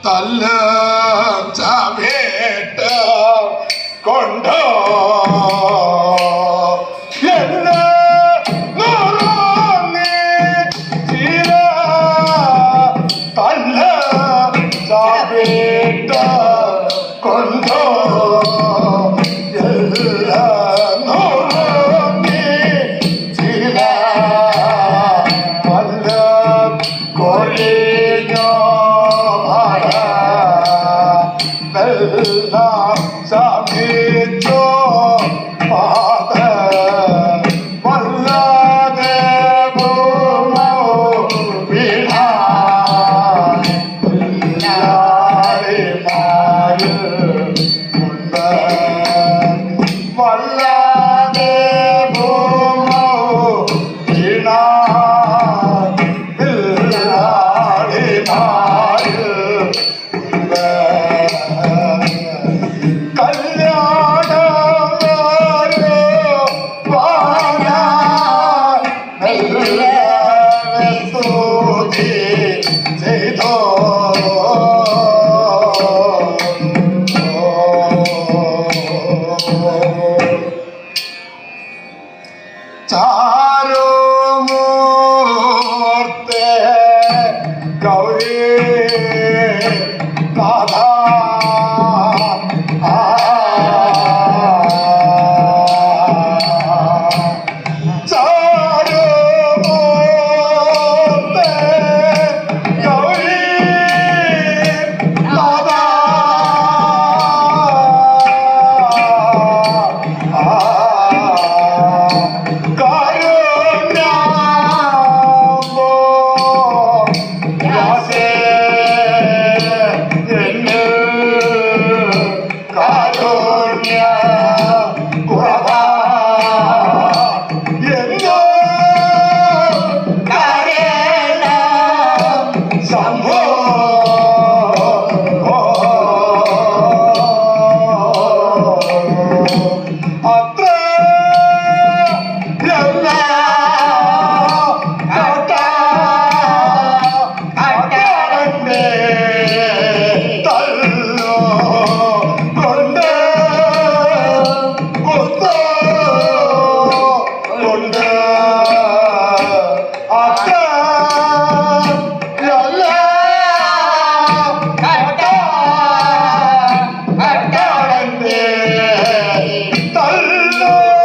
തല്ല ചാവേട്ട കൊണ്ടോ എല്ലാ നൂറുങ്ങി ചീര തല്ല ചാവേട്ട കൊണ്ടോ എല്ലാ നൂറുങ്ങി ചീര തല്ല കൊഴിഞ്ഞോ സാധിച്ചോ പാത വല്ലാതെ ഭൂമോ വല്ലാതെ ഭൂമോ ചാരുമൂർത്തേ ഗൗരി നാഥ ചാരുമൂർത്തേ ഗൗരി നാഥ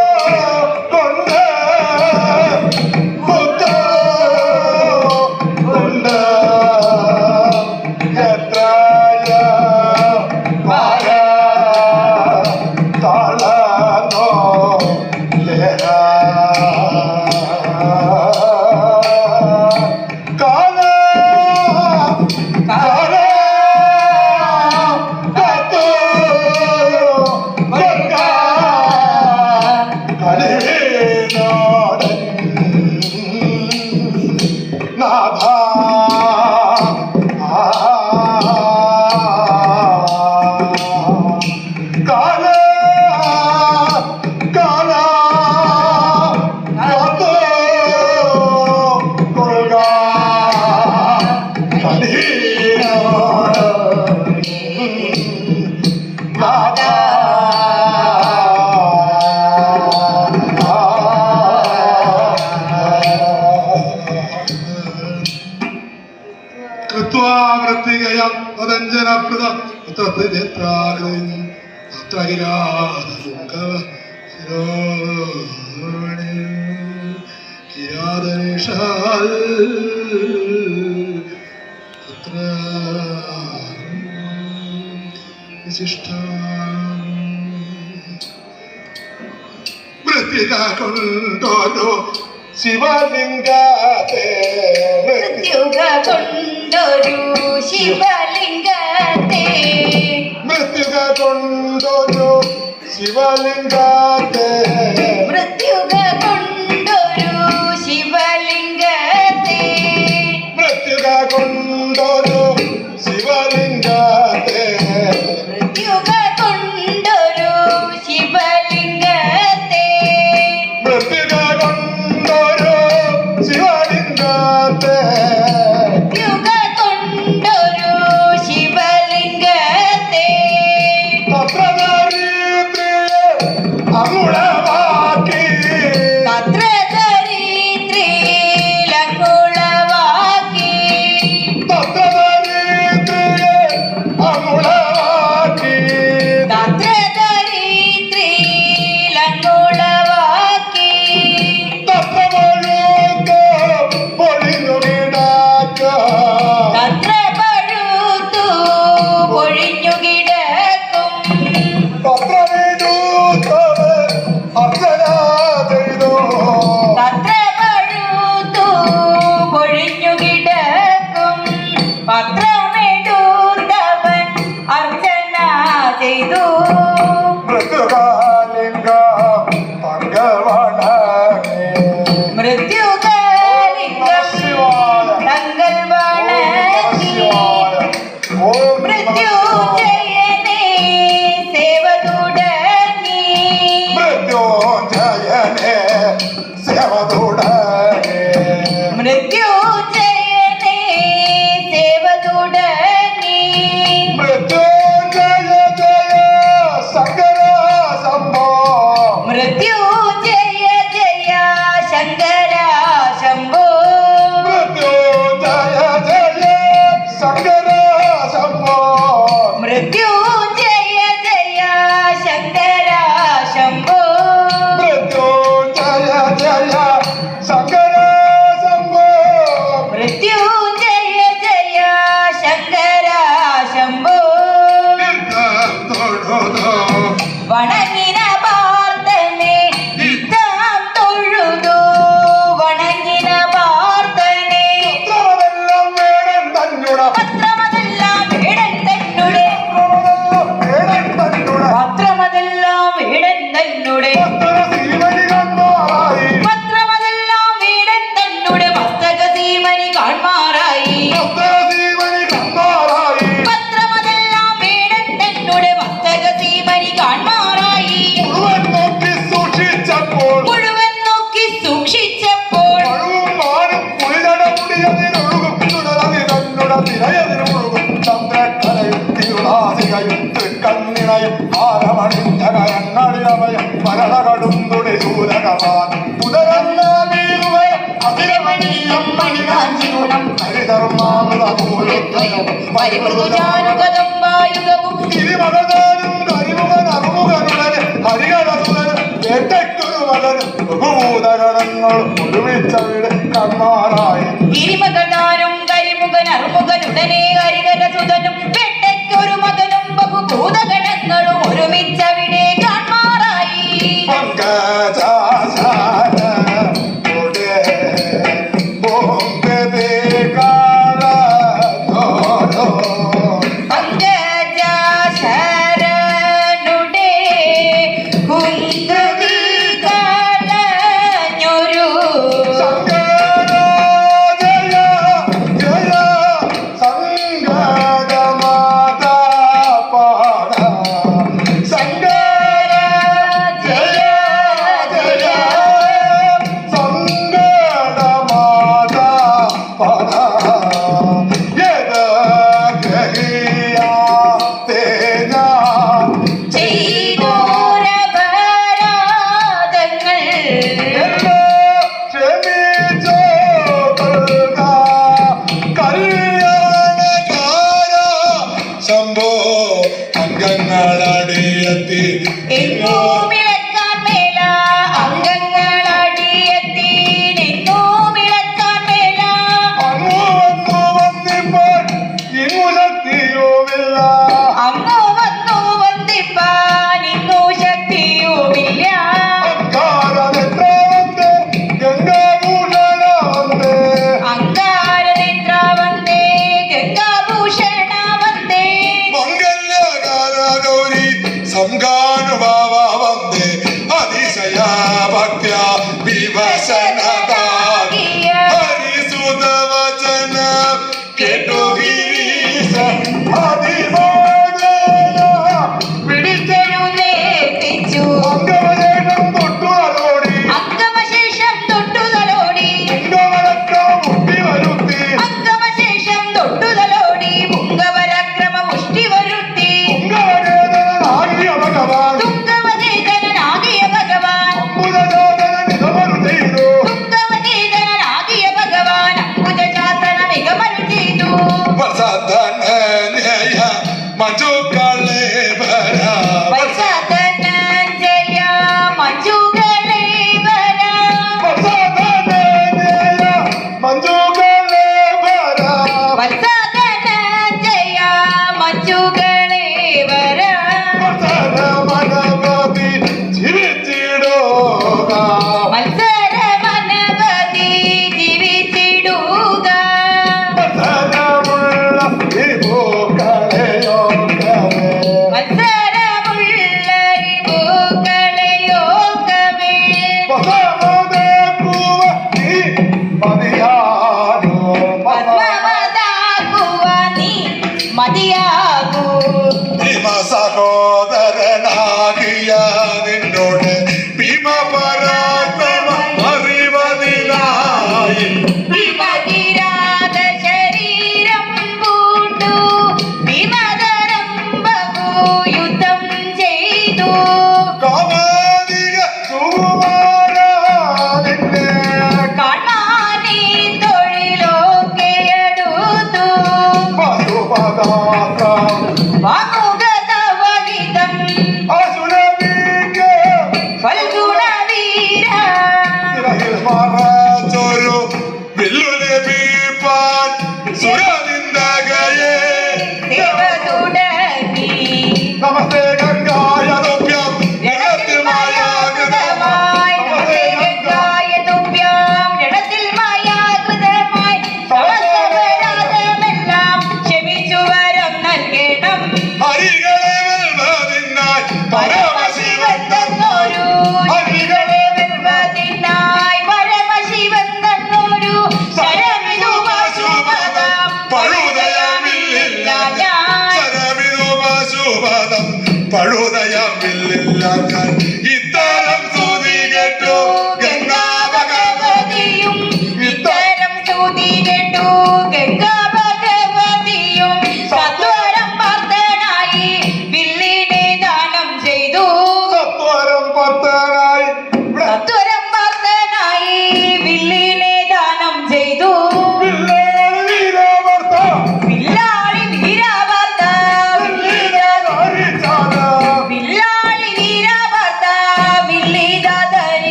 കൊണ്ടോരോ ശിവലിംഗത്തെ മൃത്യുക കൊണ്ടൊരു ശിവലിംഗത്തെ മൃത്യുക കൊണ്ടോരോ ശിവലിംഗത്തെ മൃത്യുക കൊണ്ടൊരു ശിവലിംഗത്തെ മൃത്യുക കൊണ്ടോരോ ശിവലിംഗത്തെ മൃത്യുക കൊണ്ടൊരു ശിവലിംഗത്തെ മൃത്യുക കൊണ്ടോരോ ശിവലിംഗത്തെ മൃത്യുക കൊണ്ടൊരു ശിവലിംഗത്തെ അങ്ങുളവാക്കി തത്ര ദരിദ്രിയിലങ്ങുളവാക്കി അങ്ങുളവാക്കി തത്ര ദരിദ്രിയിലങ്ങുളവാക്കി പൊളിഞ്ഞു കിടക്ക തത്ര പഴുത്തു പൊഴിഞ്ഞു കിടക്കും തത്ര പഴുത്തു പൊഴിഞ്ഞു കിടക്കും പത്രമെടുത്തവൻ അർച്ചന ചെയ്തു മൃത്യുകാലിംഗം തങ്ങൾ വണങ്ങി മൃത്യുജയനെ സേവ തുടങ്ങി മൃത്യുജയനെ സേവ തുടങ്ങി മൃത്യുജയ ജയ ശങ്കര ശംഭോ മൃത്യുജയ ജയ ശങ്കര ശംഭോ മൃത്യുജയ ജയ ശങ്കര ശംഭോ വണങ്ങിന പാർത്തനെ ഇത്താം തൊഴുതു വണങ്ങിന പാർത്തനെ പത്രമതെല്ലാം വേടൻ തന്നുടെ പത്രമതെല്ലാം വേടൻ തന്നുടെ പത്രമതെല്ലാം വേടൻ തന്നുടെ മസ്തക സീമനി കാൺമാറായി പത്രമതെല്ലാം വേടൻ തന്നുടെ മസ്തക സീമനി കാൺമാറായി മുഴുവൻ നോക്കി സൂക്ഷിച്ചപ്പോൾ പരിമൃദുജാനുഗതം വായുഗവും ഗിരിമകനാരും കരിമുഖൻ അറുമുഖനുടനെ ഹരികരസുതനും വെട്ടയ്ക്കൊരു മകനും ബഹുഭൂതഗണങ്ങളും ഒരുമിച്ചവിടെ കാണാറായി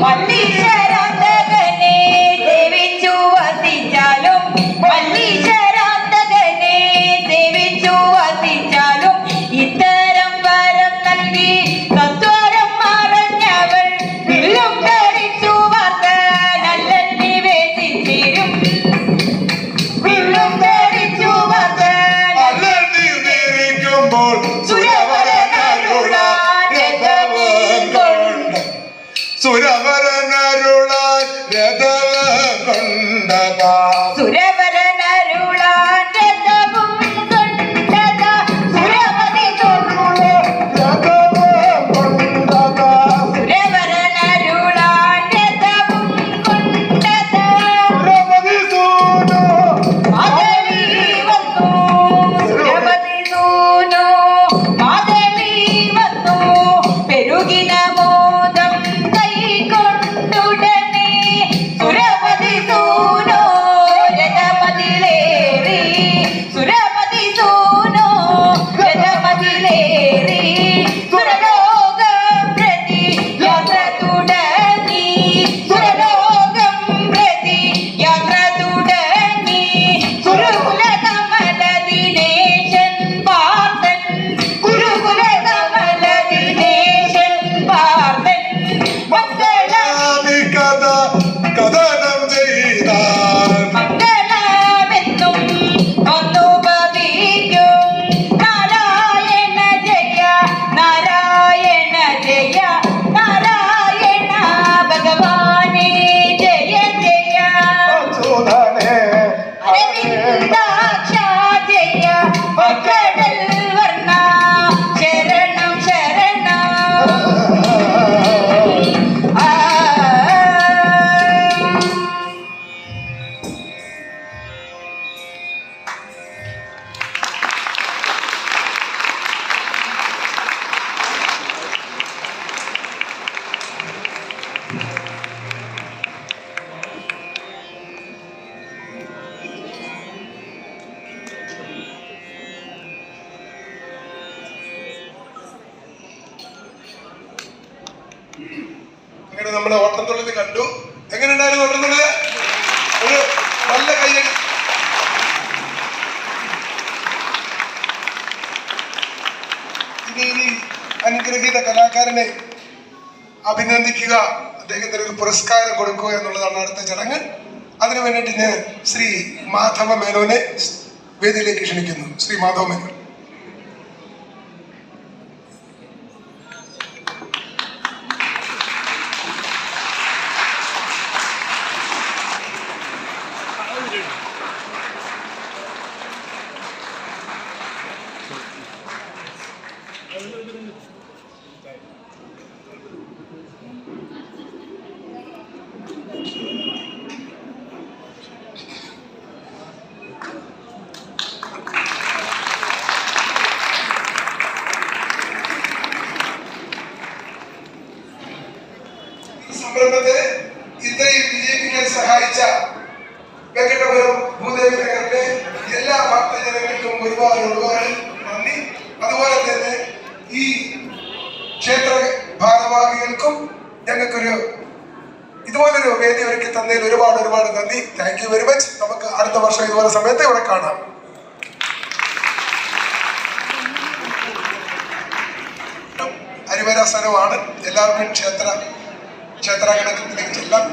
മല്ലീശ്വരാന്തകനെ സേവിച്ചു വസിച്ചാലും മല്ലീശ്വരാന്തകനെ സേവിച്ചു വസിച്ചാലും ഇത്തരം വരം നൽകി സത്വരം മറഞ്ഞവൾ വില്ലും ധരിച്ചു വാർത്ത നല്ല നിവേദിച്ചിരും വില്ലും ധരിച്ചു വാർത്ത അലർന്നിരിക്കുമ്പോൾ സുരവരനരുളാൻ രഥവും കൊണ്ടതാ സുരവരനരുളാൻ രഥവും കൊണ്ടതാ സുരവതി സുരവരനരുളാൻ രഥവും കൊണ്ടതാ മാധവി വന്നു സുരവതി സൂനോ മാധവി വന്നു പെരുകിന മോദം കൈകൊണ്ടുടനെ സുരപതി സൂനോ രഥമതിലേറി സുരപതി സൂനോ രഥമതിലേറി സുരലോകം പ്രതി യാത്ര തുടങ്ങി സുരലോകം പ്രതി യാത്ര തുടങ്ങി കുരുകുല കമല ദിനേശൻ പാർത്തൻ കുരുകുല കമല ദിനേശൻ പാർത്തൻ മംഗള കഥനം ചെയ്താൽ മംഗളമെന്നും ഒന്നുപവിക്കും നാരായണ ജയ നാരായണ ജയ നാരായണ ഭഗവാനേ ജയ ജയ അരവിന്ദാക്ഷ ജയ കടൽ വർണ്ണ ശരണം ശരണം ആ അങ്ങനെ നമ്മളെ ഓട്ടംതുള്ളിൽ കണ്ടു. എങ്ങനെയുണ്ടായിരുന്നു ഓട്ടംതുള്ളില്? ഒരു നല്ല കയ്യടി. ഇനി അനുഗ്രഹീത കലാകാരനെ അഭിനന്ദിക്കുക, അദ്ദേഹത്തിന് ഒരു പുരസ്കാരം കൊടുക്കുക എന്നുള്ളതാണ് അടുത്ത ചടങ്ങ്. അതിനു വേണ്ടിയിട്ട് ഞാൻ ശ്രീ മാധവ മേനോനെ വേദിയിലേക്ക് ക്ഷണിക്കുന്നു. ശ്രീ മാധവ മേനോൻ. സംരംഭത്തെ ഇത്രയും വിജയിപ്പിക്കാൻ സഹായിച്ച വെങ്കടപുരം ഭൂദേവി നഗറിലെ എല്ലാ ഭക്തജനങ്ങൾക്കും ഒരുപാട് നന്ദി. അതുപോലെ തന്നെ ഈ ക്ഷേത്ര ഭാരവാഹികൾക്കും ഞങ്ങൾക്കൊരു ഇതുപോലൊരു വേദി ഒരുക്കി തന്നതിൽ ഒരുപാട് നന്ദി. Thank you very much. നമുക്ക് അടുത്ത വർഷം ഇതുപോലെ സമയത്ത് ഇവിടെ കാണാം. അരിവരാസനമാണ്. എല്ലാവർക്കും ക്ഷേത്രാങ്കണത്തിലേക്ക് ചെല്ലാം.